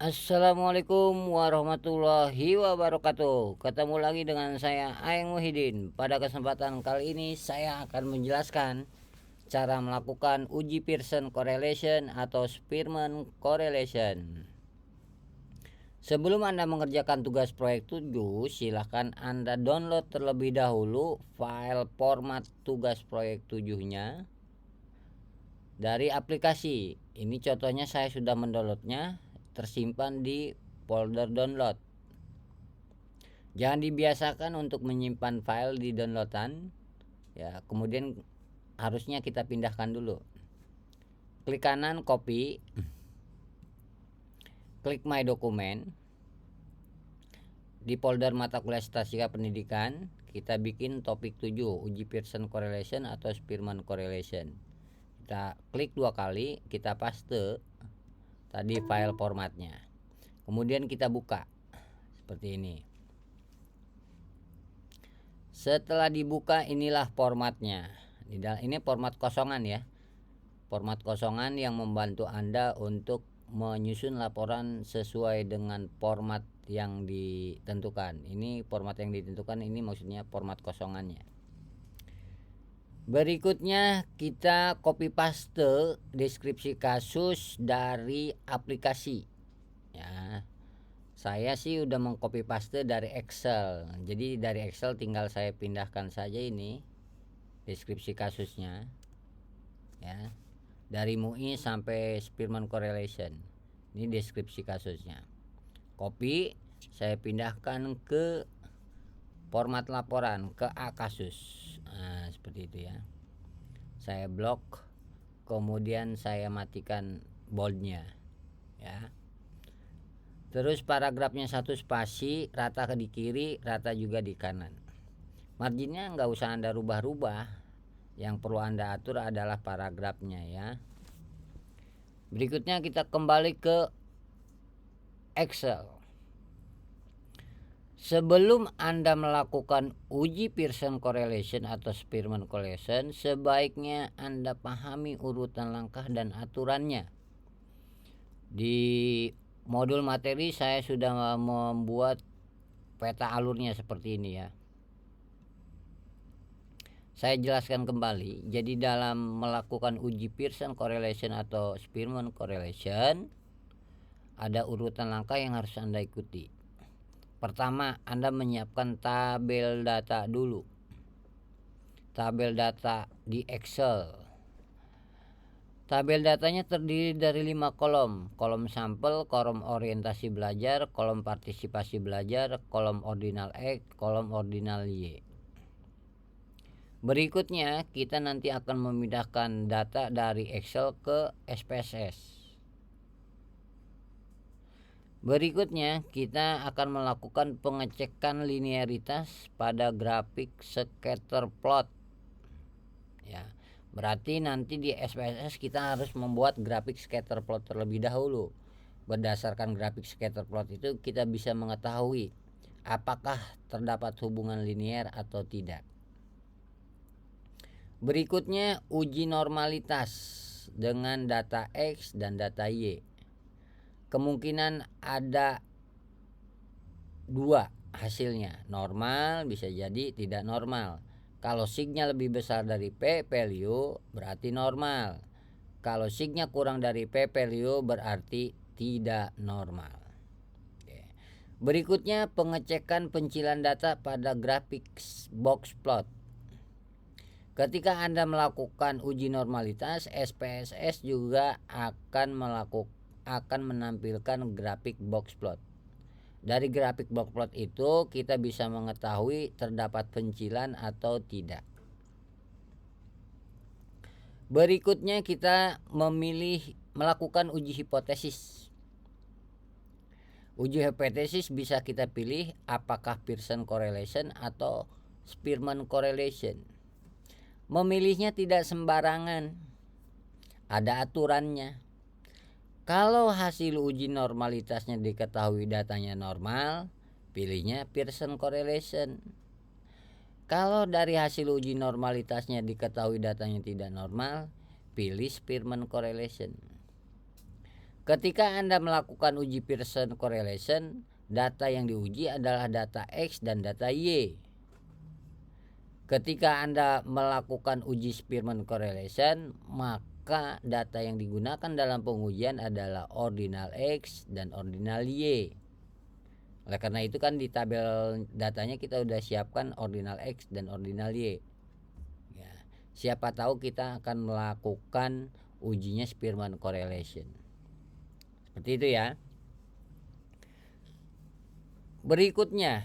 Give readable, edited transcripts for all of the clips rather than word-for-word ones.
Assalamualaikum warahmatullahi wabarakatuh. Ketemu lagi dengan saya Aeng Muhyiddin. Pada kesempatan kali ini saya akan menjelaskan cara melakukan uji Pearson correlation atau Spearman correlation. Sebelum Anda mengerjakan tugas proyek 7, silahkan Anda download terlebih dahulu file format tugas proyek 7-nya dari aplikasi. Ini contohnya saya sudah mendownloadnya, tersimpan di folder download. Jangan dibiasakan untuk menyimpan file di downloadan, ya. Kemudian harusnya kita pindahkan dulu. Klik kanan copy, klik my dokumen. Di folder mata kuliah statistika pendidikan, kita bikin topik 7, uji Pearson correlation atau Spearman correlation. Kita klik 2 kali, kita paste tadi file formatnya. Kemudian kita buka seperti ini. Setelah dibuka, inilah formatnya. Ini format kosongan ya. Format kosongan yang membantu Anda untuk menyusun laporan sesuai dengan format yang ditentukan. Ini format yang ditentukan, ini maksudnya format kosongannya. Berikutnya kita copy paste deskripsi kasus dari aplikasi. Ya. Saya sih udah mengcopy paste dari Excel. Jadi dari Excel tinggal saya pindahkan saja ini deskripsi kasusnya. Ya. Dari MUI sampai Spearman correlation. Ini deskripsi kasusnya. Copy, saya pindahkan ke format laporan, ke A kasus. Nah, seperti itu ya. Saya blok, kemudian saya matikan boldnya ya. Terus paragrafnya 1 spasi, rata di kiri, rata juga di kanan. Marginnya nggak usah Anda rubah-rubah. Yang perlu Anda atur adalah paragrafnya ya. Berikutnya kita kembali ke Excel. Sebelum Anda melakukan uji Pearson correlation atau Spearman correlation, sebaiknya Anda pahami urutan langkah dan aturannya. Di modul materi saya sudah membuat peta alurnya seperti ini ya. Saya jelaskan kembali. Jadi dalam melakukan uji Pearson correlation atau Spearman correlation, ada urutan langkah yang harus Anda ikuti. Pertama, Anda menyiapkan tabel data dulu. Tabel data di Excel. Tabel datanya terdiri dari 5 kolom. Kolom sampel, kolom orientasi belajar, kolom partisipasi belajar, kolom ordinal X, kolom ordinal Y. Berikutnya, kita nanti akan memindahkan data dari Excel ke SPSS. Berikutnya, kita akan melakukan pengecekan linearitas pada grafik scatter plot. Ya, berarti nanti di SPSS kita harus membuat grafik scatter plot terlebih dahulu. Berdasarkan grafik scatter plot itu kita bisa mengetahui apakah terdapat hubungan linear atau tidak. Berikutnya, uji normalitas dengan data X dan data Y. Kemungkinan ada 2 hasilnya, normal bisa jadi tidak normal. Kalau signya lebih besar dari P value berarti normal. Kalau signya kurang dari P value berarti tidak normal. Berikutnya pengecekan pencilan data pada grafik box plot. Ketika Anda melakukan uji normalitas, SPSS juga akan menampilkan grafik box plot. Dari grafik box plot itu kita bisa mengetahui terdapat pencilan atau tidak. Berikutnya kita melakukan uji hipotesis. Uji hipotesis bisa kita pilih apakah Pearson correlation atau Spearman correlation. Memilihnya tidak sembarangan. Ada aturannya. Kalau hasil uji normalitasnya diketahui datanya normal, pilihnya Pearson correlation. Kalau dari hasil uji normalitasnya diketahui datanya tidak normal, pilih Spearman correlation. Ketika Anda melakukan uji Pearson correlation, data yang diuji adalah data X dan data Y. Ketika Anda melakukan uji Spearman correlation, maka data yang digunakan dalam pengujian adalah ordinal X dan ordinal Y. Oleh karena itu kan di tabel datanya kita udah siapkan ordinal X dan ordinal Y. Ya, siapa tahu kita akan melakukan ujinya Spearman correlation. Seperti itu ya. Berikutnya,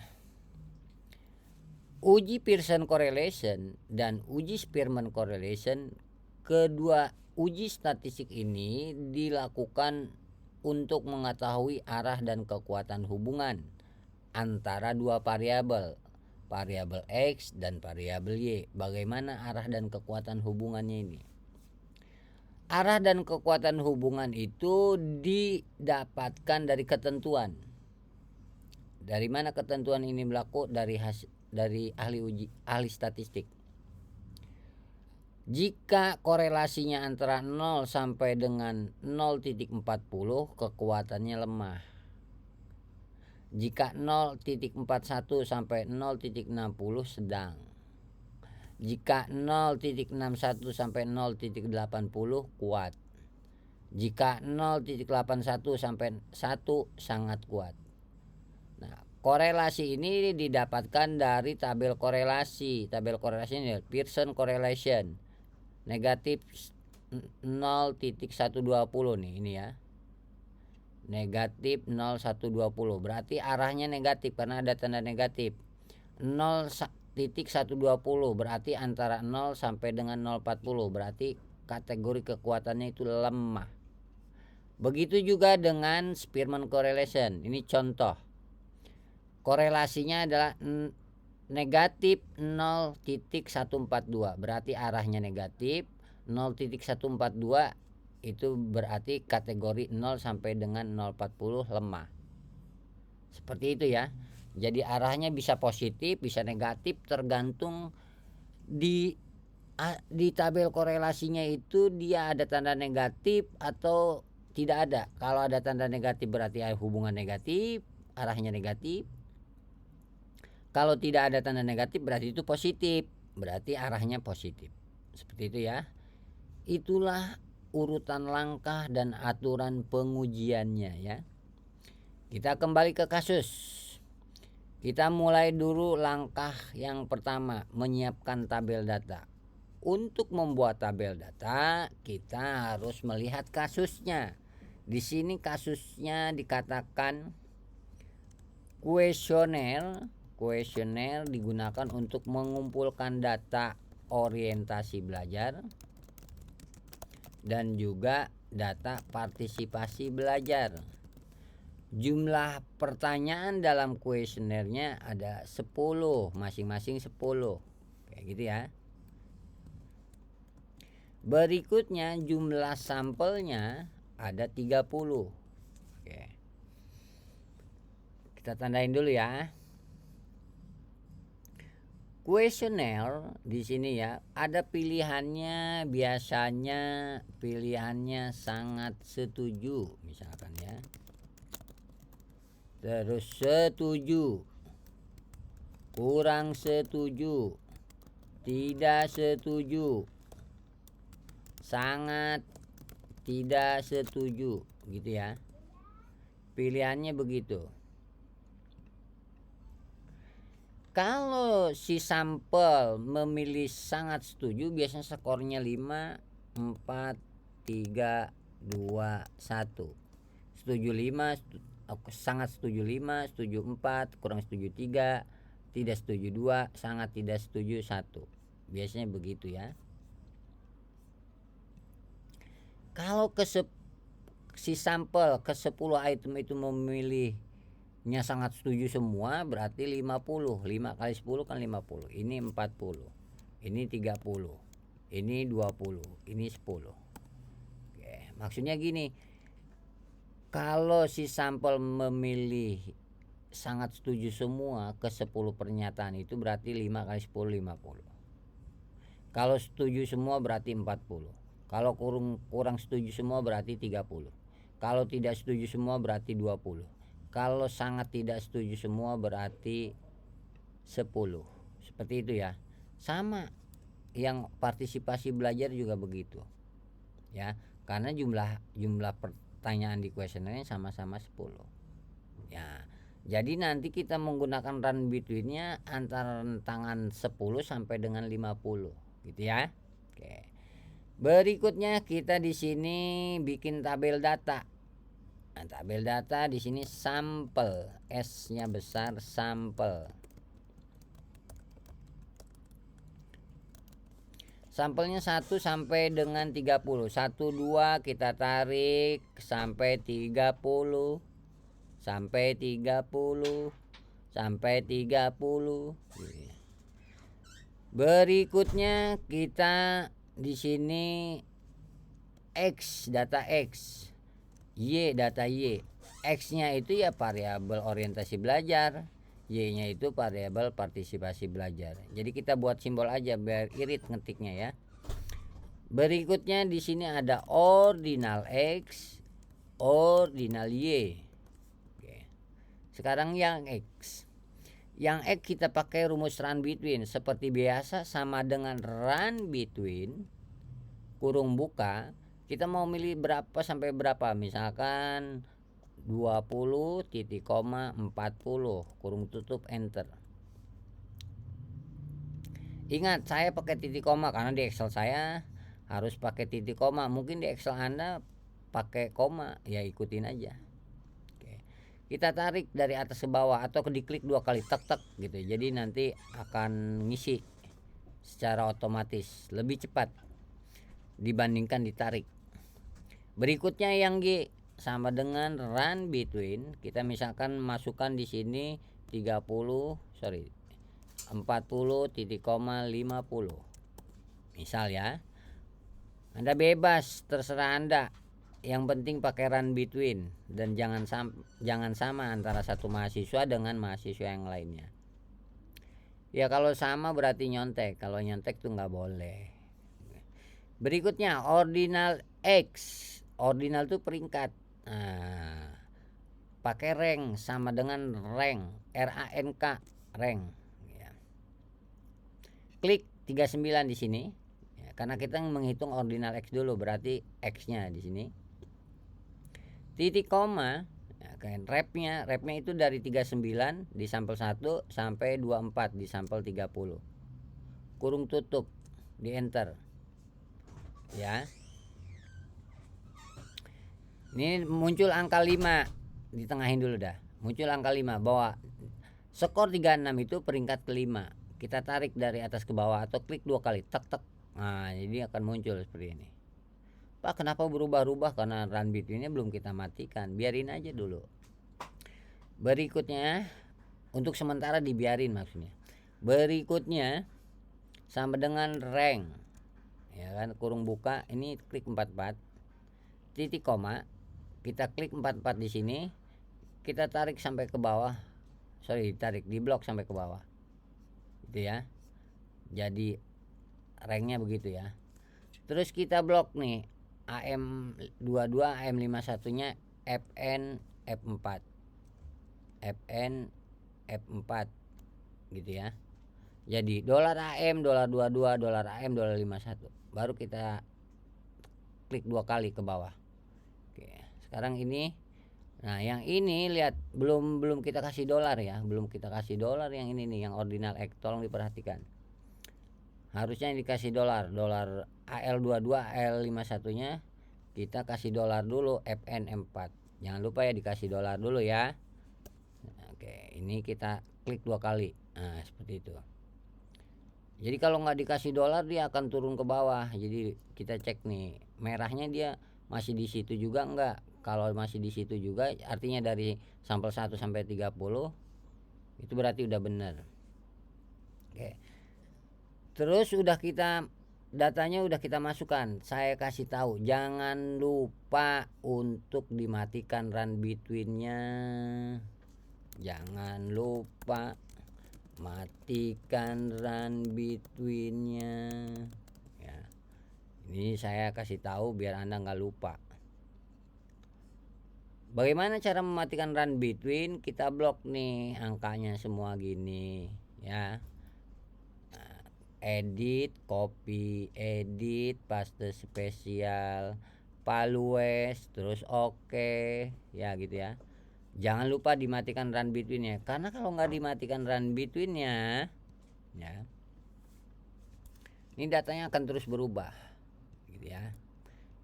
uji Pearson correlation dan uji Spearman correlation, kedua uji statistik ini dilakukan untuk mengetahui arah dan kekuatan hubungan antara dua variabel, variabel X dan variabel Y. Bagaimana arah dan kekuatan hubungannya ini? Arah dan kekuatan hubungan itu didapatkan dari ketentuan. Dari mana ketentuan ini berlaku? Dari ahli statistik. Jika korelasinya antara 0 sampai dengan 0.40, kekuatannya lemah. Jika 0.41 sampai 0.60 sedang. Jika 0.61 sampai 0.80 kuat. Jika 0.81 sampai 1 sangat kuat. Nah, korelasi ini didapatkan dari tabel korelasi. Tabel korelasi ini Pearson correlation. Negatif 0.120 nih ini ya. Negatif 0.120 berarti arahnya negatif karena ada tanda negatif. 0.120 berarti antara 0 sampai dengan 0.40 berarti kategori kekuatannya itu lemah. Begitu juga dengan Spearman correlation. Ini contoh. Korelasinya adalah negatif 0.142 berarti arahnya negatif. 0.142 itu berarti kategori 0 sampai dengan 0.40 lemah. Seperti itu ya. Jadi arahnya bisa positif, bisa negatif tergantung di tabel korelasinya itu dia ada tanda negatif atau tidak ada. Kalau ada tanda negatif berarti hubungan negatif, arahnya negatif. Kalau tidak ada tanda negatif berarti itu positif, berarti arahnya positif. Seperti itu ya. Itulah urutan langkah dan aturan pengujiannya ya. Kita kembali ke kasus. Kita mulai dulu langkah yang pertama, menyiapkan tabel data. Untuk membuat tabel data, kita harus melihat kasusnya. Di sini kasusnya dikatakan kuesioner. Kuesioner digunakan untuk mengumpulkan data orientasi belajar dan juga data partisipasi belajar. Jumlah pertanyaan dalam kuesionernya ada 10, masing-masing 10. Kayak gitu ya. Berikutnya jumlah sampelnya ada 30. Oke. Kita tandain dulu ya. Kuesioner di sini ya, ada pilihannya, biasanya pilihannya sangat setuju misalkan ya. Terus setuju, kurang setuju, tidak setuju, sangat tidak setuju gitu ya. Pilihannya begitu. Kalau si sampel memilih sangat setuju, biasanya skornya 5, 4, 3, 2, 1. Setuju 5, sangat setuju 5, setuju 4, kurang setuju 3, tidak setuju 2, sangat tidak setuju 1. Biasanya begitu ya. Kalau si sampel ke 10 item itu memilihnya sangat setuju semua, berarti 50. 5 kali 10 kan 50. Ini 40. Ini 30. Ini 20. Ini 10. Oke, maksudnya gini. Kalau si sampel memilih sangat setuju semua ke 10 pernyataan itu berarti 5 kali 10 50. Kalau setuju semua berarti 40. Kalau kurang setuju semua berarti 30. Kalau tidak setuju semua berarti 20. Kalau sangat tidak setuju semua berarti 10. Seperti itu ya. Sama yang partisipasi belajar juga begitu. Ya, karena jumlah pertanyaan di kuesionernya sama-sama 10. Ya. Jadi nanti kita menggunakan run between-nya antara rentangan 10 sampai dengan 50 gitu ya. Oke. Berikutnya kita di sini bikin tabel data. Nah, tabel data di sini sampel, S-nya besar, sampel. Sampelnya 1 sampai dengan 30. 1 2 kita tarik sampai 30. Sampai 30. Sampai 30. Berikutnya kita di sini X, data X. Y, data Y. X-nya itu ya variabel orientasi belajar, Y-nya itu variabel partisipasi belajar. Jadi kita buat simbol aja biar irit ngetiknya ya. Berikutnya di sini ada ordinal X, ordinal Y. Oke. Sekarang yang X. Yang X kita pakai rumus run between seperti biasa, sama dengan run between kurung buka. Kita mau milih berapa sampai berapa, misalkan 20 titik koma 40 kurung tutup enter. Ingat, saya pakai titik koma karena di Excel saya harus pakai titik koma. Mungkin di Excel Anda pakai koma, ya ikutin aja. Oke. Kita tarik dari atas ke bawah atau diklik 2 kali tek tek gitu. Jadi nanti akan ngisi secara otomatis lebih cepat dibandingkan ditarik. Berikutnya yang G sama dengan run between. Kita misalkan masukkan di sini 40 titik koma 50. Misal ya. Anda bebas, terserah Anda. Yang penting pakai run between dan jangan sama antara satu mahasiswa dengan mahasiswa yang lainnya. Ya kalau sama berarti nyontek. Kalau nyontek tuh nggak boleh. Berikutnya ordinal X. Ordinal itu peringkat. Nah, pakai rank sama dengan rank, RANK, rank. Ya. Klik 39 di sini. Ya, karena kita menghitung ordinal X dulu, berarti X-nya di sini. Titik koma, ya kan, repnya itu dari 39 di sampel 1 sampai 24 di sampel 30. Kurung tutup, di enter. Ya. Ini muncul angka 5, ditengahin dulu dah. Muncul angka 5 bahwa skor 36 itu peringkat kelima. Kita tarik dari atas ke bawah atau klik 2 kali tek tek. Nah, jadi akan muncul seperti ini. Pak, kenapa berubah-ubah? Karena run between-nya belum kita matikan. Biarin aja dulu. Berikutnya untuk sementara dibiarin maksudnya. Berikutnya sama dengan rank. Ya kan, kurung buka ini klik 44. Titik koma. Kita klik 44 di sini, kita tarik sampai ke bawah. Tarik di blok sampai ke bawah. Gitu ya. Jadi ranknya begitu ya. Terus kita blok nih AM22, AM51-nya FN F4. FN F4 gitu ya. Jadi dolar AM, dolar 22, dolar AM, dolar 51. Baru kita klik 2 kali ke bawah. Oke, sekarang ini, nah yang ini lihat belum kita kasih dolar ya, belum kita kasih dolar yang ini nih, yang ordinal X, tolong diperhatikan. Harusnya yang dikasih dolar AL22, AL51-nya kita kasih dolar dulu, FNM4. Jangan lupa ya dikasih dolar dulu ya. Oke, ini kita klik 2 kali. Nah, seperti itu. Jadi kalau nggak dikasih dolar dia akan turun ke bawah. Jadi kita cek nih, merahnya dia masih di situ juga enggak. Kalau masih di situ juga artinya dari sampel 1 sampai 30 itu berarti udah benar. Oke. Terus datanya udah kita masukkan. Saya kasih tahu jangan lupa untuk dimatikan run between-nya. Jangan lupa matikan run between-nya. Ya. Ini saya kasih tahu biar Anda nggak lupa. Bagaimana cara mematikan run between? Kita blok nih angkanya semua gini ya. Edit, copy, edit, paste spesial, palues, terus oke, ya gitu ya. Jangan lupa dimatikan run between-nya, karena kalau nggak dimatikan run between-nya, ya, ini datanya akan terus berubah, gitu ya.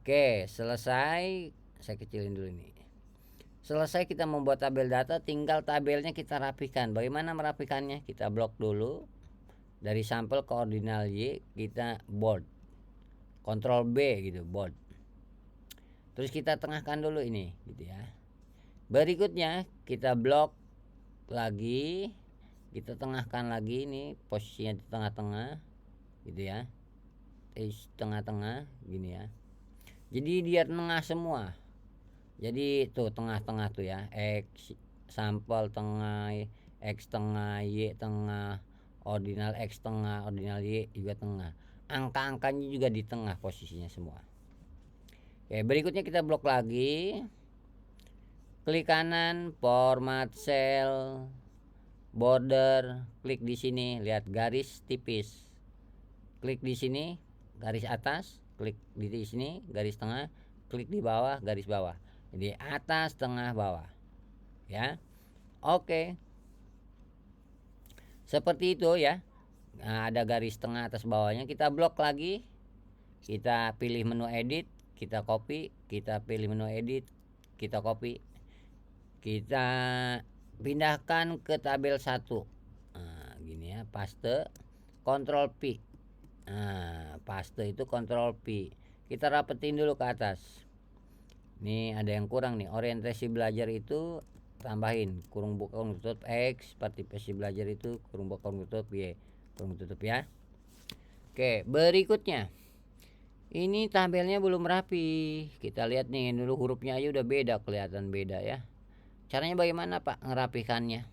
Oke, selesai. Saya kecilin dulu ini. Selesai kita membuat tabel data, tinggal tabelnya kita rapikan. Bagaimana merapikannya? Kita blok dulu. Dari sampel ke ordinal Y kita bold, Ctrl B gitu, bold. Terus kita tengahkan dulu ini gitu ya. Berikutnya kita blok lagi, kita tengahkan lagi, ini posisinya di tengah-tengah gitu ya, di tengah-tengah gini ya. Jadi dia tengah semua. Jadi tuh tengah-tengah tuh ya, X sampel tengah, X tengah, Y tengah, ordinal X tengah, ordinal Y juga tengah. Angka-angkanya juga di tengah posisinya semua. Oke, berikutnya kita blok lagi. Klik kanan, format cell, border, klik di sini, lihat garis tipis. Klik di sini, garis atas, klik di sini, garis tengah, klik di bawah, garis bawah. Jadi atas, tengah, bawah. Ya. Oke. Seperti itu ya. Nah, ada garis tengah atas bawahnya, kita blok lagi. Kita pilih menu edit, kita copy, kita pilih menu edit, kita copy. Kita pindahkan ke tabel 1. Nah, gini ya, paste, Ctrl P. Nah, paste itu Ctrl P. Kita rapetin dulu ke atas. Ini ada yang kurang nih, orientasi belajar itu tambahin kurung buka kurung tutup X, partisipasi belajar itu kurung buka kurung tutup Y, kurung tutup ya. Oke, berikutnya ini tabelnya belum rapi. Kita lihat nih dulu, hurufnya aja udah beda, kelihatan beda ya. Caranya bagaimana Pak ngerapikannya?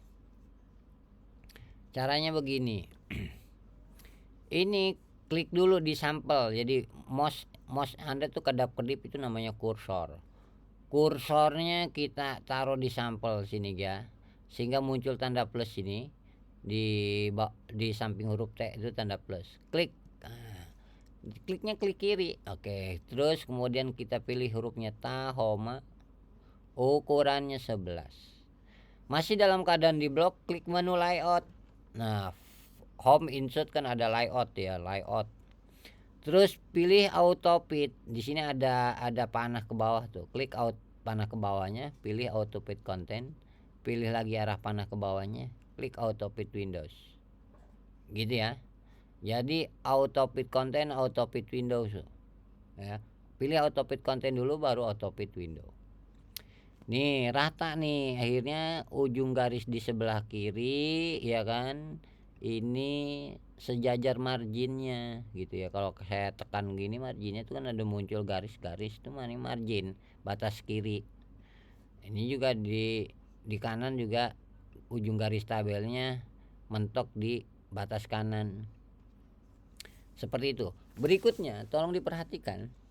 Caranya begini. Ini klik dulu di sampel. Jadi mouse Anda tuh kedap-kedip itu namanya kursor. Kursornya kita taruh di sampel sini ya. Sehingga muncul tanda plus ini di samping huruf T itu tanda plus. Klik. Nah, kliknya klik kiri. Oke, terus kemudian kita pilih hurufnya Tahoma. Ukurannya 11. Masih dalam keadaan di blok, klik menu layout. Nah, home insert kan ada layout ya, layout. Terus pilih auto fit. Di sini ada panah ke bawah tuh. Klik panah ke bawahnya, pilih auto fit content. Pilih lagi arah panah ke bawahnya, klik auto fit Windows. Gitu ya. Jadi auto fit content, auto fit Windows. Ya. Pilih auto fit content dulu baru auto fit Windows. Nih rata nih, akhirnya ujung garis di sebelah kiri ya kan, ini sejajar marginnya gitu ya. Kalau saya tekan gini marginnya itu kan ada muncul garis-garis itu, mana margin batas kiri. Ini juga di kanan juga ujung garis tabelnya mentok di batas kanan. Seperti itu. Berikutnya tolong diperhatikan.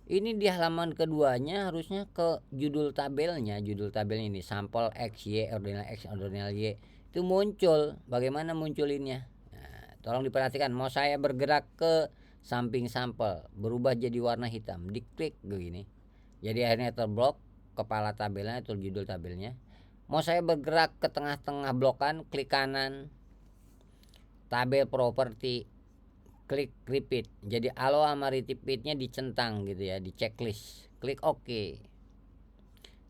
Ini di halaman keduanya harusnya ke judul tabelnya ini sampel X, Y, ordinal X, ordinal Y itu muncul. Bagaimana munculinnya? Nah, tolong diperhatikan. Mau saya bergerak ke samping sampel, berubah jadi warna hitam, diklik begini. Jadi akhirnya terblok kepala tabelnya atau judul tabelnya. Mau saya bergerak ke tengah-tengah blokan, klik kanan, tabel properti, klik repeat. Jadi allow sama repeatnya dicentang gitu ya, di checklist. Klik OK.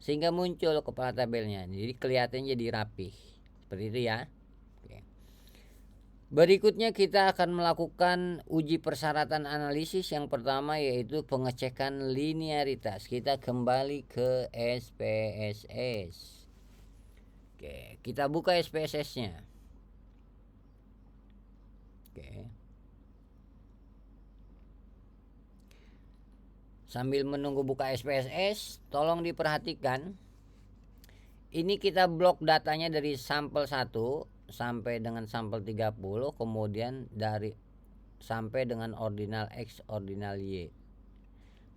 Sehingga muncul kepala tabelnya. Jadi kelihatannya jadi rapi. Seperti itu ya. Oke. Berikutnya kita akan melakukan uji persyaratan analisis. Yang pertama yaitu pengecekan linearitas. Kita kembali ke SPSS. Oke, kita buka SPSS-nya. Oke. Sambil menunggu buka SPSS, tolong diperhatikan. Ini kita blok datanya dari sampel 1 sampai dengan sampel 30, kemudian dari sampai dengan ordinal X, ordinal Y.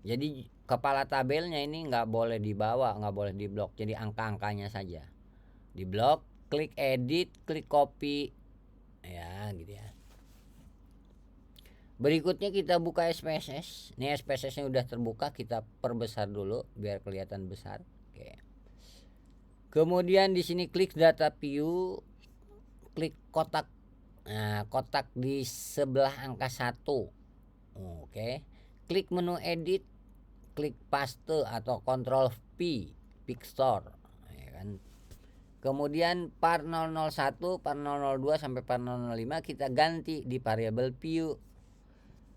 Jadi kepala tabelnya ini nggak boleh dibawa, nggak boleh diblok, jadi angka-angkanya saja diblok. Klik edit, klik copy ya gitu ya. Berikutnya kita buka SPSS. Ini SPSS-nya udah terbuka, kita perbesar dulu biar kelihatan besar. Oke. Kemudian di sini klik data view, klik kotak. Nah, kotak di sebelah angka 1. Oke. Klik menu edit, klik paste atau Ctrl P, pixstore ya kan. Kemudian par 001, par 002 sampai par 005 kita ganti di variable view.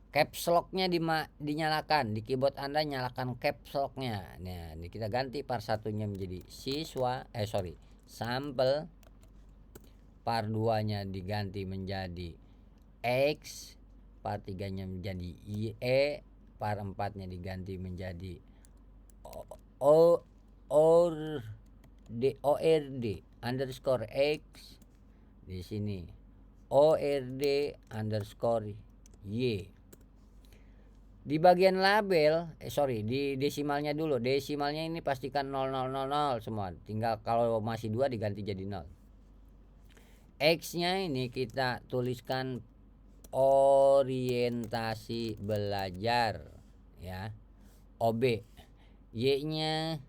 Caps lock-nya dinyalakan di keyboard Anda, nyalakan caps lock-nya. Nah, ini kita ganti par satunya menjadi sampel, par 2-nya diganti menjadi X, par 3-nya menjadi Y, par 4-nya diganti menjadi ORD underscore X, di sini ORD underscore Y. Di bagian label di desimalnya dulu. Desimalnya ini pastikan 0000 semua. Tinggal kalau masih 2 diganti jadi 0. X-nya ini kita tuliskan orientasi belajar ya, OB. Y-nya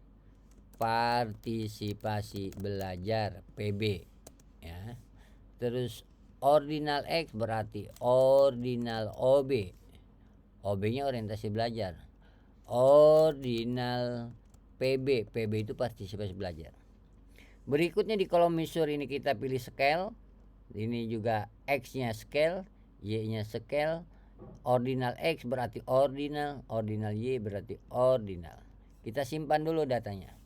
partisipasi belajar, PB ya. Terus ordinal X berarti ordinal OB. OB-nya orientasi belajar. Ordinal PB, PB itu partisipasi belajar. Berikutnya di kolom measure ini kita pilih scale. Ini juga X-nya scale, Y-nya scale. Ordinal X berarti ordinal, ordinal Y berarti ordinal. Kita simpan dulu datanya.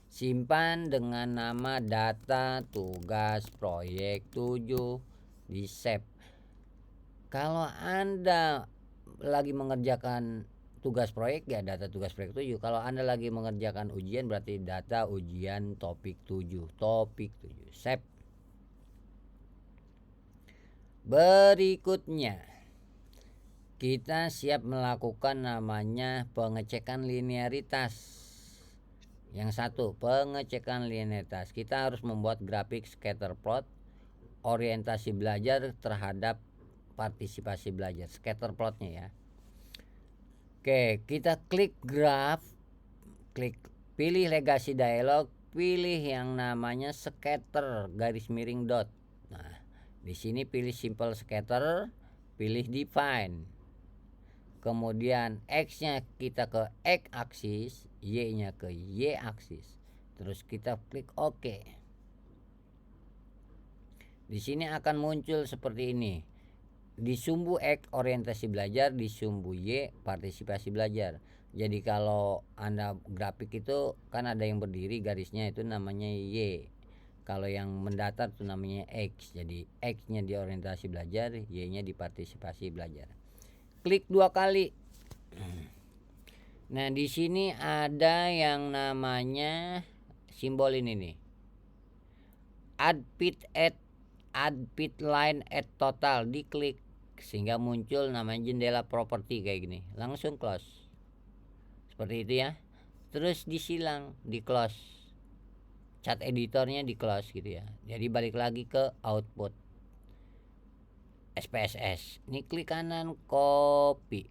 Simpan dengan nama data tugas proyek 7 di save. Kalau Anda lagi mengerjakan tugas proyek ya data tugas proyek 7. Kalau Anda lagi mengerjakan ujian berarti data ujian topik 7. Save. Berikutnya kita siap melakukan namanya pengecekan linearitas. Yang satu, pengecekan linearitas. Kita harus membuat grafik scatter plot orientasi belajar terhadap partisipasi belajar, scatter plotnya ya. Oke, kita klik graph, pilih legasi dialog, pilih yang namanya scatter garis miring dot. Nah, di sini pilih simple scatter, pilih define. Kemudian X-nya kita ke X aksis, Y-nya ke Y aksis. Terus kita klik OK. Di sini akan muncul seperti ini. Di sumbu X orientasi belajar, di sumbu Y partisipasi belajar. Jadi kalau Anda grafik itu kan ada yang berdiri garisnya itu namanya Y. Kalau yang mendatar itu namanya X. Jadi X-nya di orientasi belajar, Y-nya di partisipasi belajar. Klik 2 kali. Nah, di sini ada yang namanya simbol ini nih. Add fit line at total, diklik sehingga muncul namanya jendela properti kayak gini. Langsung close. Seperti itu ya. Terus disilang, di close. Chat editornya di close gitu ya. Jadi balik lagi ke output SPSS. Ini klik kanan, copy.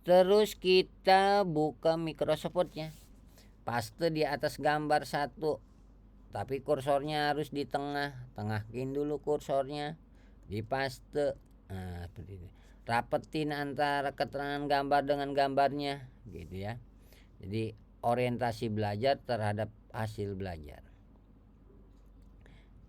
Terus kita buka Microsoft Word-nya. Paste di atas gambar 1. Tapi kursornya harus di tengah. Tengahin dulu kursornya. Dipaste. Nah, seperti itu. Rapetin antara keterangan gambar dengan gambarnya gitu ya. Jadi orientasi belajar terhadap hasil belajar.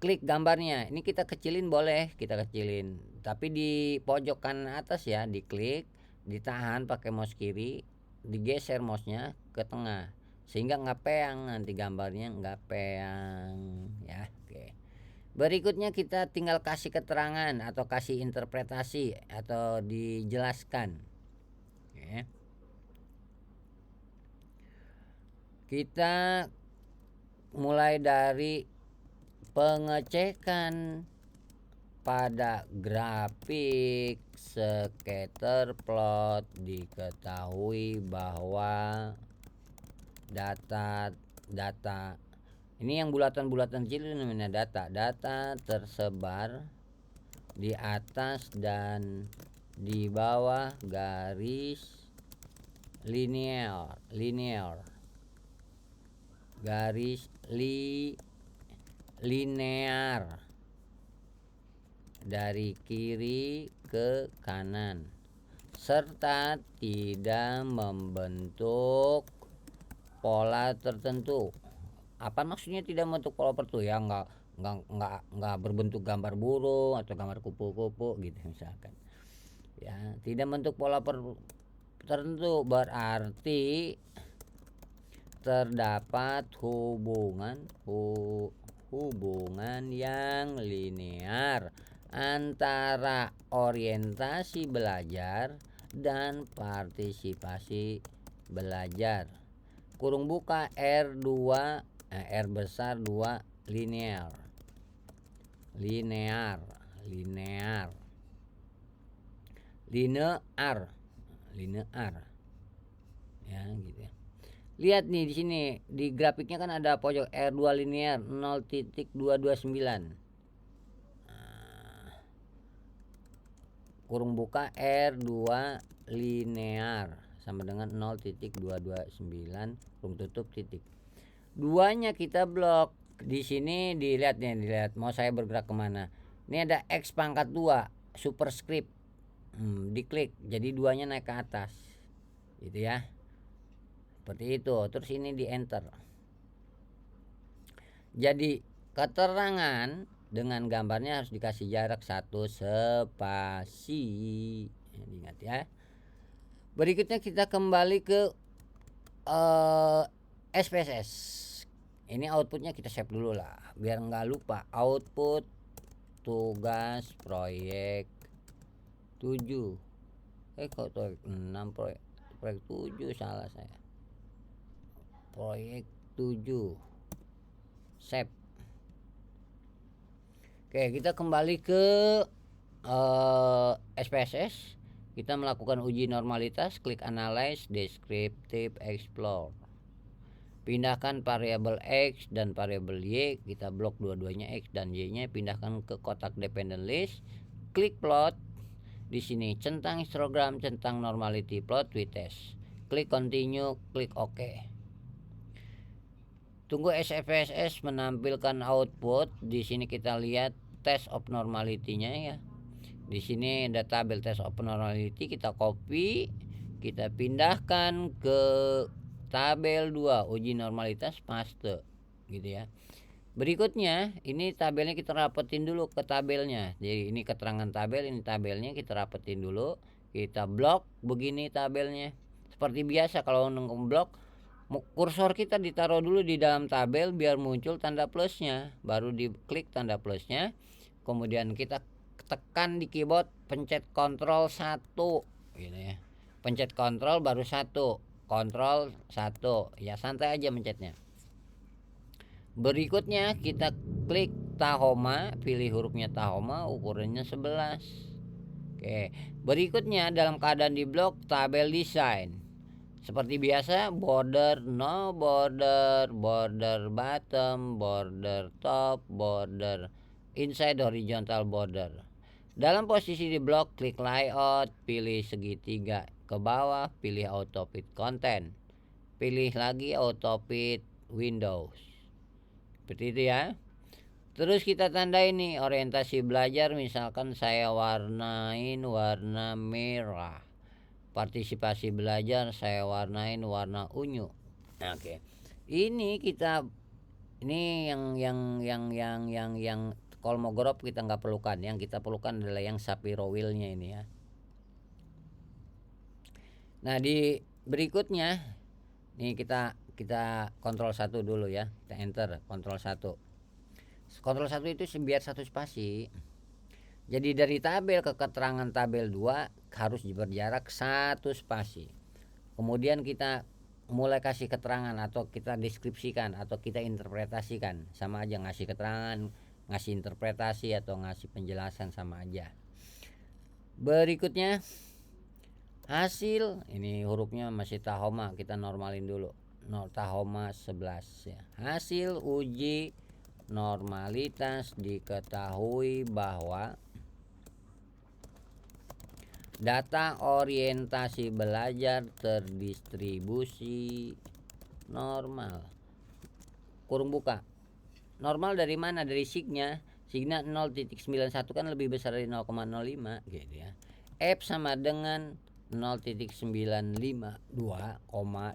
Klik gambarnya. Ini kita kecilin boleh, kita kecilin. Tapi di pojok kanan atas ya, diklik, ditahan pakai mouse kiri, digeser mouse-nya ke tengah. Sehingga nggak peang, nanti gambarnya nggak peang ya. Oke. Berikutnya kita tinggal kasih keterangan atau kasih interpretasi atau dijelaskan. Oke. Kita mulai dari pengecekan pada grafik scatter plot diketahui bahwa data ini yang bulatan-bulatan kecil ini namanya data tersebar di atas dan di bawah garis linear garis linear dari kiri ke kanan serta tidak membentuk pola tertentu. Apa maksudnya tidak membentuk pola tertentu? Ya nggak berbentuk gambar burung atau gambar kupu-kupu gitu misalkan. Ya, tidak membentuk pola tertentu berarti terdapat hubungan yang linear antara orientasi belajar dan partisipasi belajar. Kurung buka R2 R besar 2 linear ya gitu ya. Lihat nih di sini di grafiknya kan ada pojok R2 linear 0.229. Kurung buka R2 linear sama dengan 0.229 kurung tutup titik. Duanya kita blok. Di sini dilihat mau saya bergerak kemana. Ini ada X pangkat 2 superscript. Diklik jadi duanya naik ke atas. Gitu ya. Seperti itu. Terus ini di enter. Jadi keterangan dengan gambarnya harus dikasih jarak 1 spasi. Ingat ya. Berikutnya kita kembali ke SPSS. Ini outputnya kita save dulu lah biar nggak lupa. Output tugas proyek 7 kok proyek 6 proyek 7 salah saya. Proyek 7 save. Oke, kita kembali ke SPSS. Kita melakukan uji normalitas, klik analyze, descriptive explore. Pindahkan variabel X dan variabel Y, kita blok dua-duanya X dan Y-nya, pindahkan ke kotak dependent list, klik plot. Di sini centang histogram, centang normality plot with test. Klik continue, klik OK. Tunggu SPSS menampilkan output. Di sini kita lihat test of normality-nya ya. Di sini ada tabel test of normality, kita copy, kita pindahkan ke tabel 2 uji normalitas paste gitu ya. Berikutnya ini tabelnya kita rapetin dulu ke tabelnya. Jadi ini keterangan tabel, ini tabelnya kita rapetin dulu. Kita blok begini tabelnya. Seperti biasa kalau ngeblok kursor kita ditaruh dulu di dalam tabel biar muncul tanda plusnya. Baru diklik tanda plusnya. Kemudian kita tekan di keyboard, pencet Ctrl 1 gitu ya. Pencet Ctrl baru 1. Ctrl 1. Ya santai aja mencetnya. Berikutnya kita klik Tahoma, pilih hurufnya Tahoma, ukurannya 11. Oke. Berikutnya dalam keadaan di blok tabel desain. Seperti biasa border no border, border bottom, border top, border inside horizontal border. Dalam posisi di blok klik layout, pilih segitiga ke bawah, pilih auto fit content. Pilih lagi auto fit Windows. Seperti itu ya. Terus kita tandai nih orientasi belajar, misalkan saya warnain warna merah. Partisipasi belajar saya warnain warna unyu. Oke. Ini kita yang kolmogorov kita nggak perlukan. Yang kita perlukan adalah yang Shapiro wheel-nya ini ya. Nah, di berikutnya nih kita kontrol 1 dulu ya. Kita enter kontrol 1. Kontrol 1 itu biar 1 spasi. Jadi dari tabel ke keterangan tabel 2 harus berjarak 1 spasi. Kemudian kita mulai kasih keterangan atau kita deskripsikan atau kita interpretasikan. Sama aja ngasih keterangan, ngasih interpretasi atau ngasih penjelasan sama aja. Berikutnya hasil, ini hurufnya masih Tahoma, kita normalin dulu. Tahoma 11 ya. Hasil uji normalitas diketahui bahwa data orientasi belajar terdistribusi normal. Kurung buka. Normal dari mana? Dari signya. Signya 0.91 kan lebih besar dari 0,05 gitu ya. F sama dengan 0.952,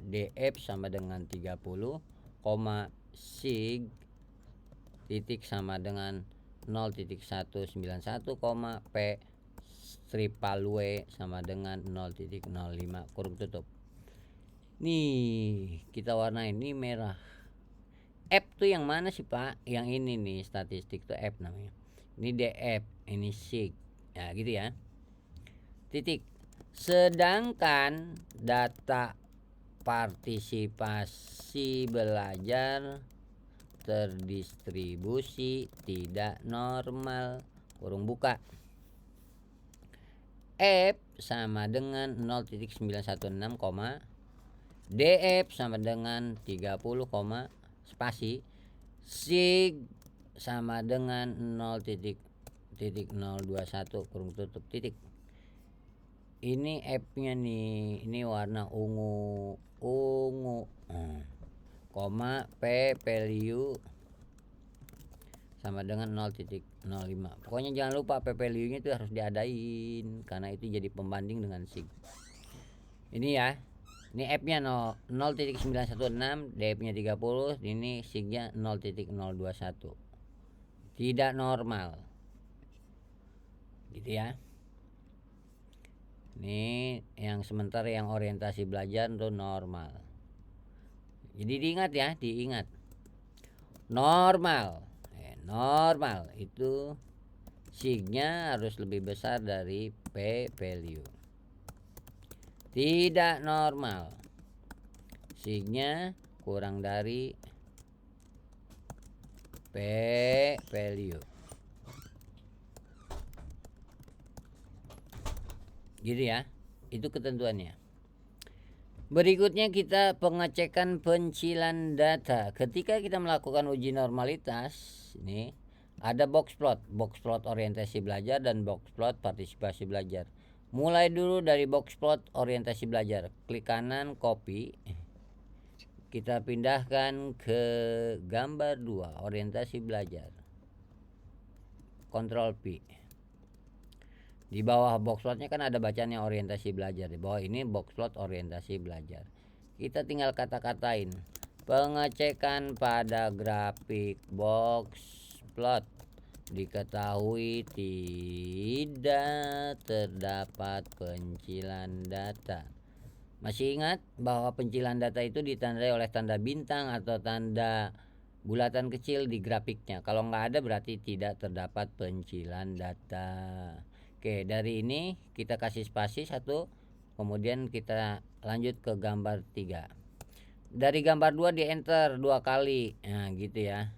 DF sama dengan 30, sig titik sama dengan 0.191, P stripal W sama dengan 0.05 kurung tutup. Nih kita warnain, ini merah. F tuh yang mana sih Pak? Yang ini nih, statistik tuh F namanya. Ini DF, ini sig. Ya gitu ya. Titik. Sedangkan data partisipasi belajar terdistribusi tidak normal. Kurung buka. F sama dengan 0.916, DF sama dengan 30, spasi, sig sama dengan 0.021 kurung tutup titik. Ini F-nya nih, ini warna ungu, P value sama dengan 0.05. Pokoknya jangan lupa P value-nya itu harus diadain karena itu jadi pembanding dengan sig. Ini ya. Ini F-nya 0.916, DF-nya 30, ini sig-nya 0.021. Tidak normal. Gitu ya. Ini yang sementara yang orientasi belajar itu normal. Jadi diingat ya, diingat. Normal. Normal itu sig-nya harus lebih besar dari P value. Tidak normal, sig-nya kurang dari P value. Gitu ya, itu ketentuannya. Berikutnya kita pengecekan pencilan data. Ketika kita melakukan uji normalitas, ini ada box plot orientasi belajar dan box plot partisipasi belajar. Mulai dulu dari box plot orientasi belajar. Klik kanan, copy. Kita pindahkan ke gambar 2, orientasi belajar. Ctrl P. Di bawah box plotnya kan ada bacanya orientasi belajar. Di bawah ini box plot orientasi belajar. Kita tinggal kata-katain. Pengecekan pada grafik box plot. Diketahui tidak terdapat pencilan data. Masih ingat bahwa pencilan data itu ditandai oleh tanda bintang atau tanda bulatan kecil di grafiknya. Kalau nggak ada berarti tidak terdapat pencilan data. Oke, dari ini kita kasih spasi 1, kemudian kita lanjut ke gambar 3. Dari gambar 2 di enter 2 kali. Nah, gitu ya.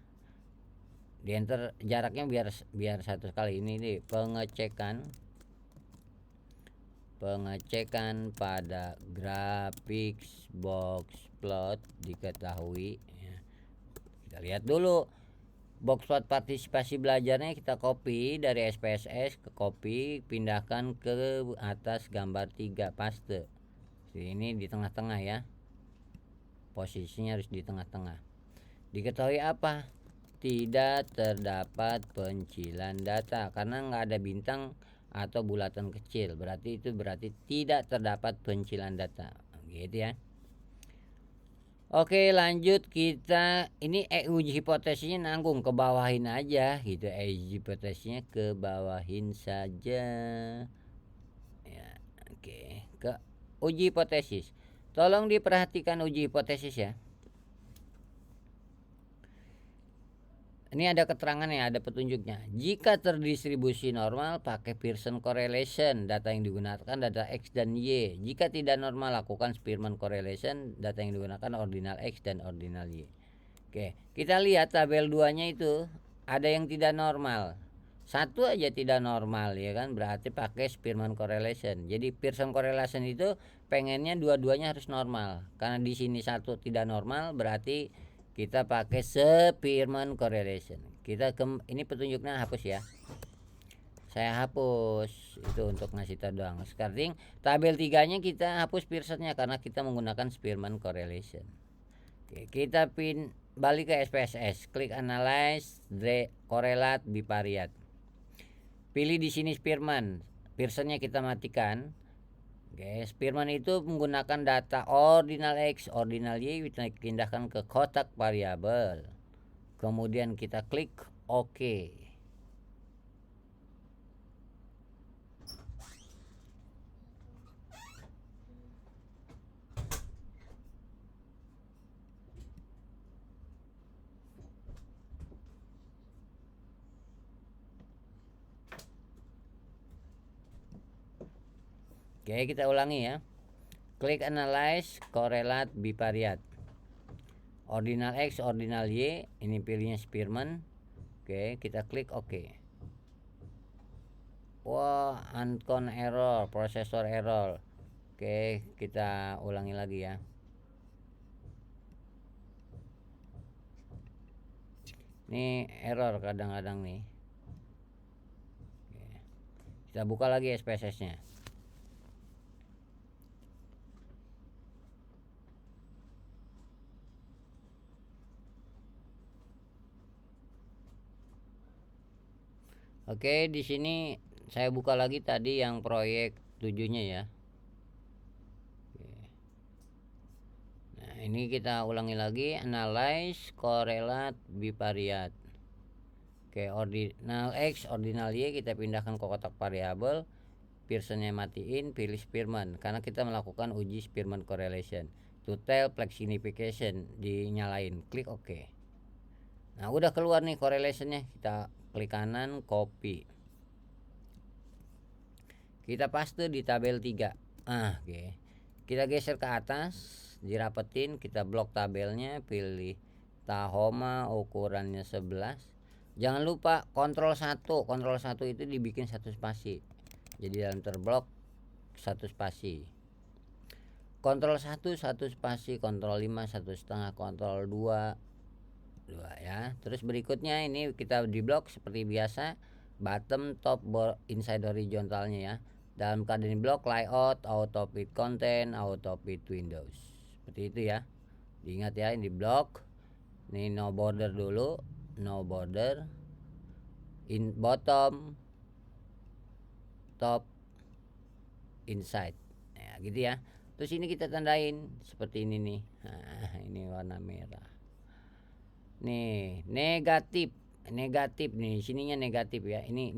Di enter jaraknya biar 1 kali. Ini nih pengecekan pada grafik box plot diketahui. Kita lihat dulu. Box plot partisipasi belajarnya kita copy dari SPSS, ke copy, pindahkan ke atas gambar 3, paste. Ini di tengah-tengah ya. Posisinya harus di tengah-tengah. Diketahui apa? Tidak terdapat pencilan data karena nggak ada bintang atau bulatan kecil. Berarti tidak terdapat pencilan data. Gitu ya. Oke, lanjut kita ini uji hipotesisnya nanggung, ke bawahin aja gitu. Uji hipotesisnya ke bawahin saja. Ya, oke. Ke uji hipotesis. Tolong diperhatikan uji hipotesis ya. Ini ada keterangannya, ada petunjuknya. Jika terdistribusi normal, pakai Pearson correlation. Data yang digunakan data X dan Y. Jika tidak normal, lakukan Spearman correlation. Data yang digunakan ordinal X dan ordinal Y. Oke, kita lihat tabel 2-nya itu. ada yang tidak normal. Satu aja tidak normal ya kan, berarti pakai Spearman correlation. Jadi Pearson correlation itu pengennya dua-duanya harus normal. Karena di sini satu tidak normal, berarti kita pakai Spearman correlation. Ini petunjuknya hapus ya. Saya hapus itu untuk ngasih tahu doang. Sekarang tabel 3-nya kita hapus Pearsonnya karena kita menggunakan Spearman correlation. Oke, kita balik ke SPSS, klik analyze, correlate, bivariate. Pilih di sini Spearman, Pearsonnya kita matikan. Oke, Spearman itu menggunakan data ordinal X, ordinal Y, kita pindahkan ke kotak variabel. Kemudian kita klik OK. Oke, kita ulangi ya. Klik analyze, correlate, bivariate. Ordinal X, ordinal Y, ini pilihnya Spearman. Oke, kita klik OK. Wah, uncount error, processor error. Oke, kita ulangi lagi ya. Ini error kadang-kadang nih. Oke. Kita buka lagi SPSS-nya. Oke, di sini saya buka lagi tadi yang proyek 7-nya ya. Oke. Nah, ini kita ulangi lagi, analyze, correlate, bivariate. Oke, ordinal X, ordinal Y kita pindahkan ke kotak variabel. Pearsonnya matiin, pilih Spearman karena kita melakukan uji Spearman correlation. Total flex signification dinyalain, klik OK. Nah, udah keluar nih correlationnya. Kita klik kanan, copy. Kita paste di tabel 3. Oke. Kita geser ke atas, dirapetin, kita blok tabelnya, pilih Tahoma ukurannya 11. Jangan lupa kontrol 1. Kontrol 1 itu dibikin satu spasi. Jadi dalam terblok satu spasi. Kontrol 1 satu spasi, kontrol 5 satu setengah, kontrol 2 ya. Terus berikutnya ini kita di blok seperti biasa, bottom, top, inside horizontalnya ya. Dalam keadaan blok layout, auto fit content, auto fit windows. Seperti itu ya. Diingat ya, ini blok. Ini no border dulu, no border. In bottom, top, inside. Ya, gitu ya. Terus ini kita tandain seperti ini nih. Nah, ini warna merah. Nih, negatif nih, sininya negatif ya. Ini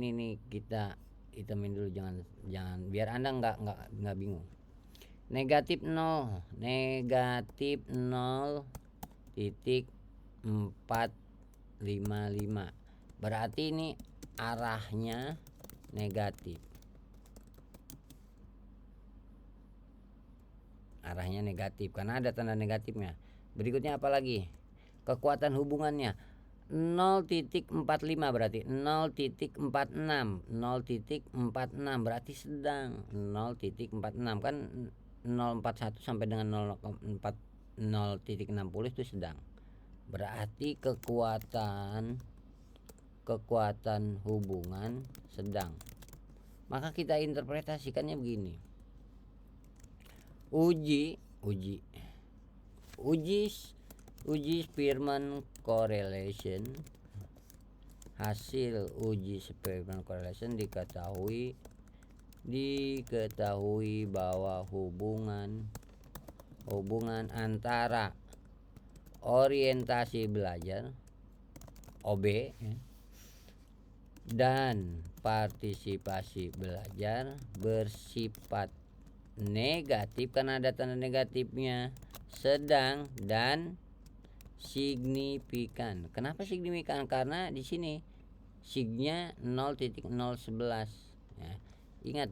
kita hitamin dulu, jangan biar Anda nggak bingung. Negatif 0 titik 455, berarti ini arahnya negatif. Karena ada tanda negatifnya. Berikutnya apa lagi? Kekuatan hubungannya 0.45, berarti 0.46 berarti sedang. 0.46 kan 041 sampai dengan 060 itu sedang. Berarti kekuatan hubungan sedang. Maka kita interpretasikannya begini. Uji Spearman correlation. Hasil uji Spearman correlation diketahui bahwa hubungan antara orientasi belajar OB dan partisipasi belajar bersifat negatif karena ada tanda negatifnya, sedang, dan signifikan. Kenapa signifikan? Karena di sini signya 0.011 ya. Ingat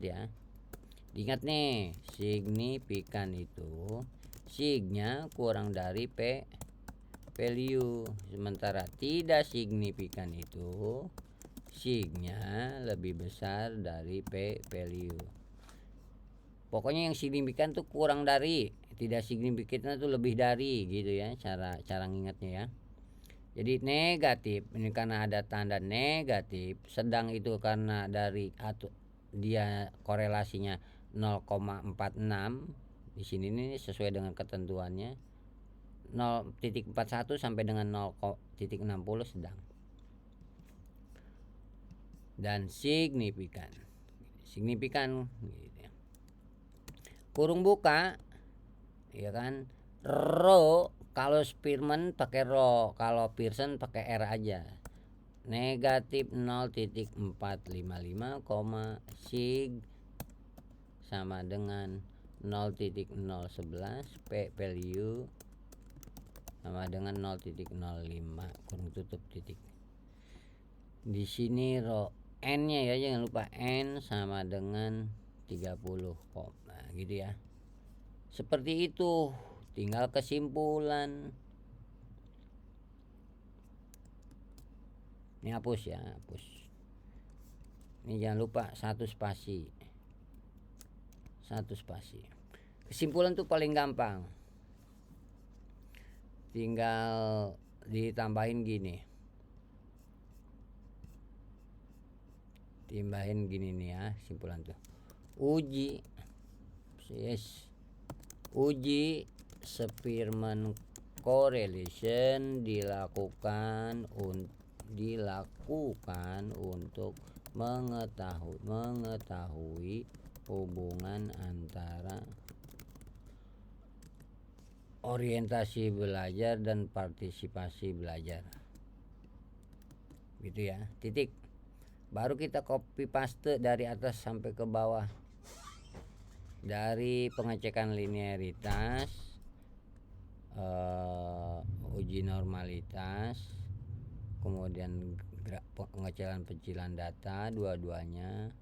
nih, signifikan itu signya kurang dari P value, sementara tidak signifikan itu signya lebih besar dari P value. Pokoknya yang signifikan tuh kurang dari, tidak signifikan itu lebih dari gitu ya, cara ngingetnya ya. Jadi negatif ini karena ada tanda negatif, sedang itu karena dari atau dia korelasinya 0,46. Di sini nih sesuai dengan ketentuannya 0,41 sampai dengan 0,60 sedang. Dan signifikan gitu ya. Kurung buka ya kan, rho kalau Spearman pakai rho, kalau Pearson pakai R aja. Negatif 0,455, sig sama dengan 0,011 P value sama dengan 0,05 kurung tutup titik. Di sini rho N-nya ya, jangan lupa N sama dengan 30. Nah, gitu ya. Seperti itu, tinggal kesimpulan. Ini hapus ya, hapus. Ini jangan lupa satu spasi. Kesimpulan tuh paling gampang. Tinggal ditambahin gini. Timbahin gini nih ya, kesimpulan tuh. Uji Spearman correlation dilakukan untuk mengetahui hubungan antara orientasi belajar dan partisipasi belajar. Gitu ya, titik. Baru kita copy paste dari atas sampai ke bawah. Dari pengecekan linearitas, uji normalitas, kemudian pengecekan pencilan data dua-duanya,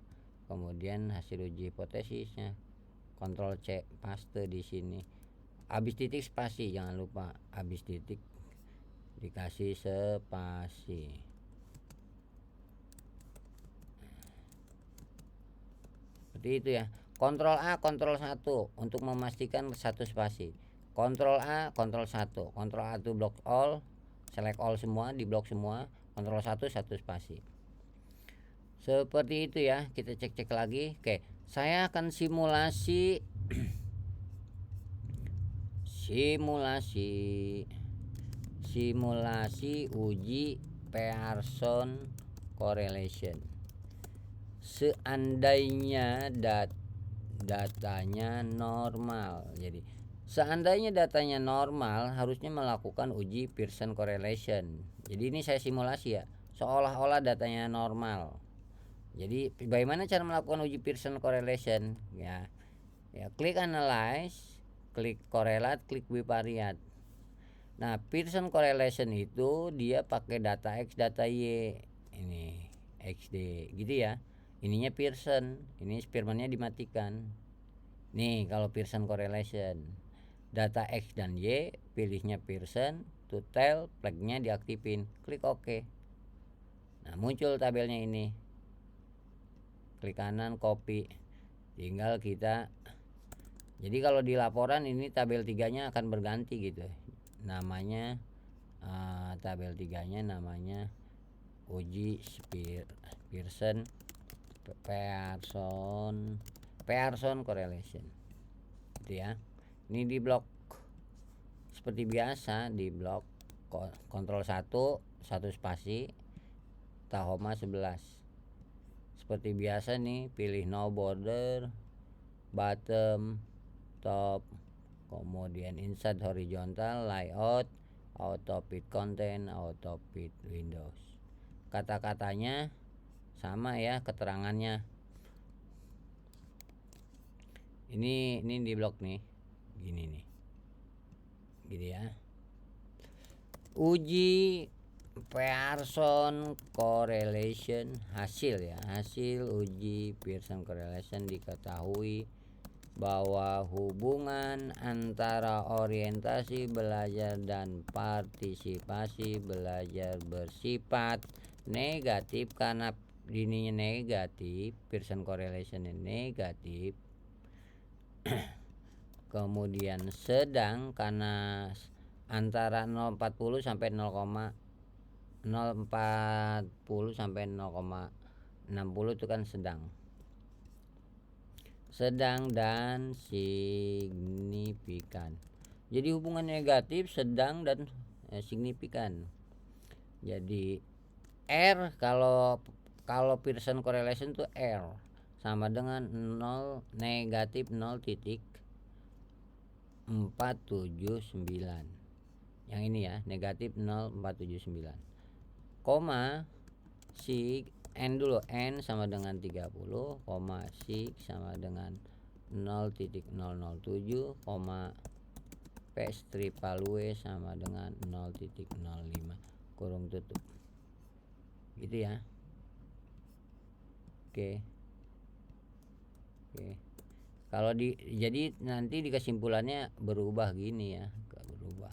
kemudian hasil uji hipotesisnya. Ctrl C paste di sini. Habis titik spasi, jangan lupa habis titik dikasih spasi. Seperti itu ya. Ctrl A, Ctrl 1 untuk memastikan satu spasi. Ctrl A, Ctrl 1. Ctrl A itu block all, select all semua, di blok semua. Ctrl 1 satu spasi. Seperti itu ya. Kita cek-cek lagi. Oke, saya akan simulasi uji Pearson correlation. Seandainya datanya normal. Jadi seandainya datanya normal, harusnya melakukan uji Pearson correlation. Jadi ini saya simulasi ya, seolah-olah datanya normal. Jadi bagaimana cara melakukan uji Pearson correlation? Ya, klik analyze, klik correlate, klik bivariate. Nah, Pearson correlation itu dia pakai data X, data Y. Ini XD gitu ya. Ininya Pearson, ini Spearman-nya dimatikan. Nih kalau Pearson correlation, data X dan Y pilihnya Pearson, to tell flag-nya diaktifin, klik OK. Nah, muncul tabelnya ini. Klik kanan, copy. Tinggal kita, jadi kalau di laporan ini tabel 3-nya akan berganti gitu. Namanya tabel 3-nya namanya uji Pearson correlation. Gitu ya. Ini di blok seperti biasa, di blok Ctrl 1 satu spasi, Tahoma 11. Seperti biasa nih, pilih no border, bottom, top, kemudian insert horizontal, layout, auto fit content, auto fit windows. Kata-katanya sama ya, keterangannya. Ini di blok nih. Gini nih. Gitu ya. Uji Pearson correlation hasil ya. Hasil uji Pearson correlation diketahui bahwa hubungan antara orientasi belajar dan partisipasi belajar bersifat negatif karena ininya negatif, Pearson correlation negatif. Kemudian sedang karena antara 0,40 sampai 0,040 sampai 0,60 itu kan sedang dan signifikan. Jadi hubungan negatif, sedang dan signifikan. Jadi R kalau Pearson correlation itu R sama dengan 0 negatif 0,479. Yang ini ya, negatif 0,479. Koma sig N dulu, N sama dengan 30, sig sama dengan 0,007, P strip W sama dengan 0,05 kurung tutup. Gitu ya. Oke. Kalau jadi nanti di kesimpulannya berubah gini ya, berubah.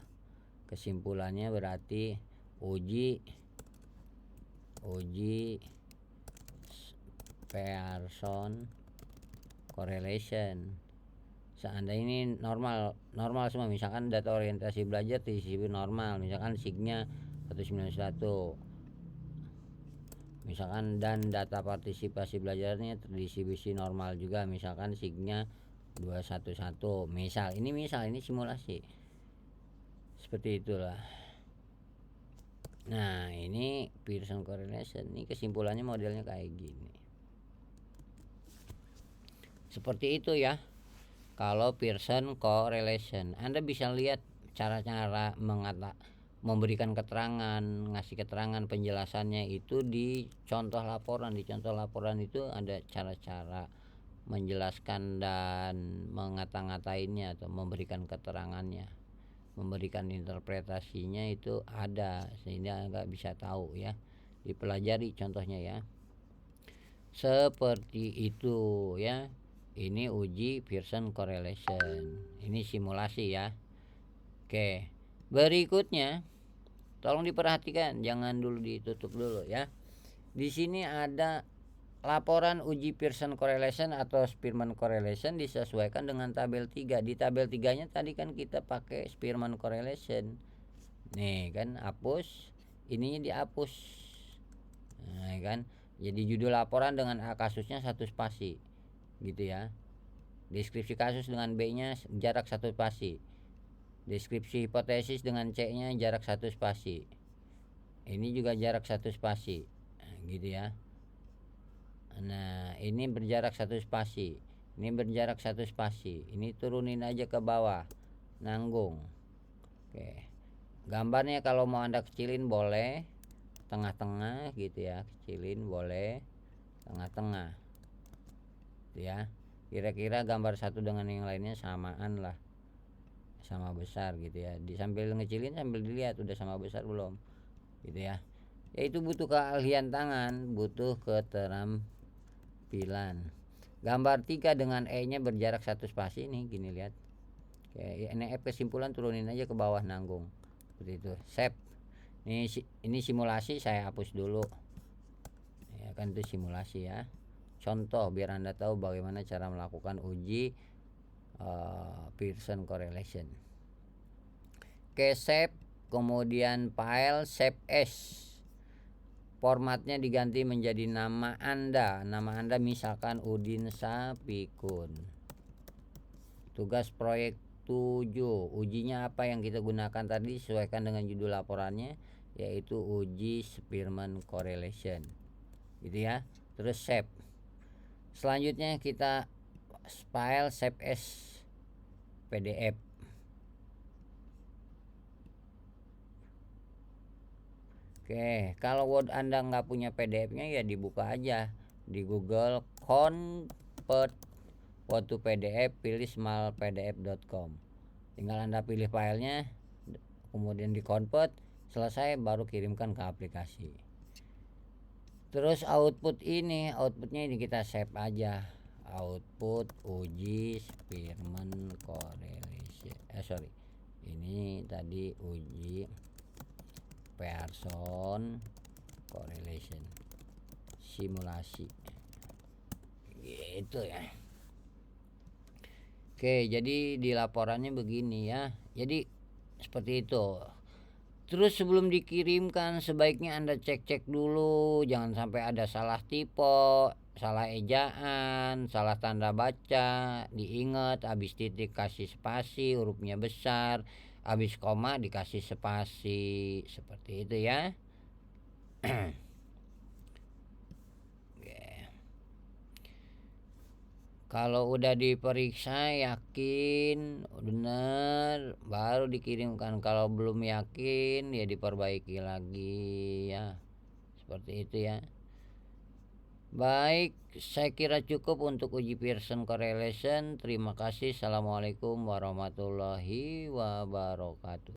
Kesimpulannya berarti uji Pearson correlation. Seandainya ini normal semua, misalkan data orientasi belajar di sisi normal, misalkan signya 191, misalkan, dan data partisipasi belajarnya terdistribusi normal juga, misalkan signya 211, misal ini simulasi seperti itulah. Nah, ini Pearson correlation, ini kesimpulannya modelnya kayak gini, seperti itu ya. Kalau Pearson correlation, Anda bisa lihat cara-cara memberikan keterangan, ngasih keterangan, penjelasannya itu di contoh laporan. Di contoh laporan itu ada cara-cara menjelaskan dan mengata-ngatainnya atau memberikan keterangannya, memberikan interpretasinya itu ada, sehingga nggak bisa tahu ya, dipelajari contohnya ya, seperti itu ya. Ini uji Pearson correlation, ini simulasi ya. Oke, berikutnya tolong diperhatikan, jangan dulu ditutup dulu ya. Di sini ada laporan uji Pearson correlation atau Spearman correlation disesuaikan dengan tabel 3. Di tabel 3-nya tadi kan kita pakai Spearman correlation. Nih kan, hapus, ininya dihapus. Nah kan, jadi judul laporan dengan A kasusnya 1 spasi. Gitu ya. Deskripsi kasus dengan B-nya jarak 1 spasi. Deskripsi hipotesis dengan C-nya jarak 1 spasi. Ini juga jarak 1 spasi. Nah, gitu ya. Nah, ini berjarak 1 spasi. Ini berjarak 1 spasi. Ini turunin aja ke bawah. Nanggung. Oke. Gambarnya kalau mau Anda kecilin boleh. Tengah-tengah gitu ya. Kecilin boleh. Tengah-tengah. Ya, kira-kira gambar satu dengan yang lainnya samaan lah, sama besar gitu ya. Di sambil ngecilin sambil dilihat udah sama besar belum gitu ya. Itu butuh keahlian tangan, butuh keterampilan. Gambar 3 dengan E nya berjarak 1 spasi nih, gini lihat. Oke, NF kesimpulan turunin aja ke bawah, nanggung seperti itu. Save. Ini simulasi, saya hapus dulu ya kan, itu simulasi ya, contoh biar Anda tahu bagaimana cara melakukan uji Pearson correlation. Oke, save, kemudian file, save as. Formatnya diganti menjadi nama Anda. Nama Anda misalkan Udin Sapikun. Tugas proyek 7. Ujinya apa yang kita gunakan tadi, sesuaikan dengan judul laporannya, yaitu uji Spearman correlation. Gitu ya. Terus save. Selanjutnya kita file save as PDF. Oke, kalau Word Anda nggak punya PDF-nya ya dibuka aja di Google, convert Word to PDF, pilih smallpdf.com. Tinggal Anda pilih filenya, kemudian di convert, selesai, baru kirimkan ke aplikasi. Terus outputnya ini kita save aja. output uji Spearman correlation. Ini tadi uji Pearson correlation simulasi gitu ya. Oke, jadi di laporannya begini ya. Jadi seperti itu. Terus sebelum dikirimkan sebaiknya Anda cek-cek dulu, jangan sampai ada salah tipe, salah ejaan, salah tanda baca. Diingat habis titik kasih spasi, hurufnya besar, habis koma dikasih spasi. Seperti itu ya. Kalau udah diperiksa yakin bener baru dikirimkan, kalau belum yakin ya diperbaiki lagi ya. Seperti itu ya. Baik, saya kira cukup untuk uji Pearson correlation. Terima kasih. Assalamualaikum warahmatullahi wabarakatuh.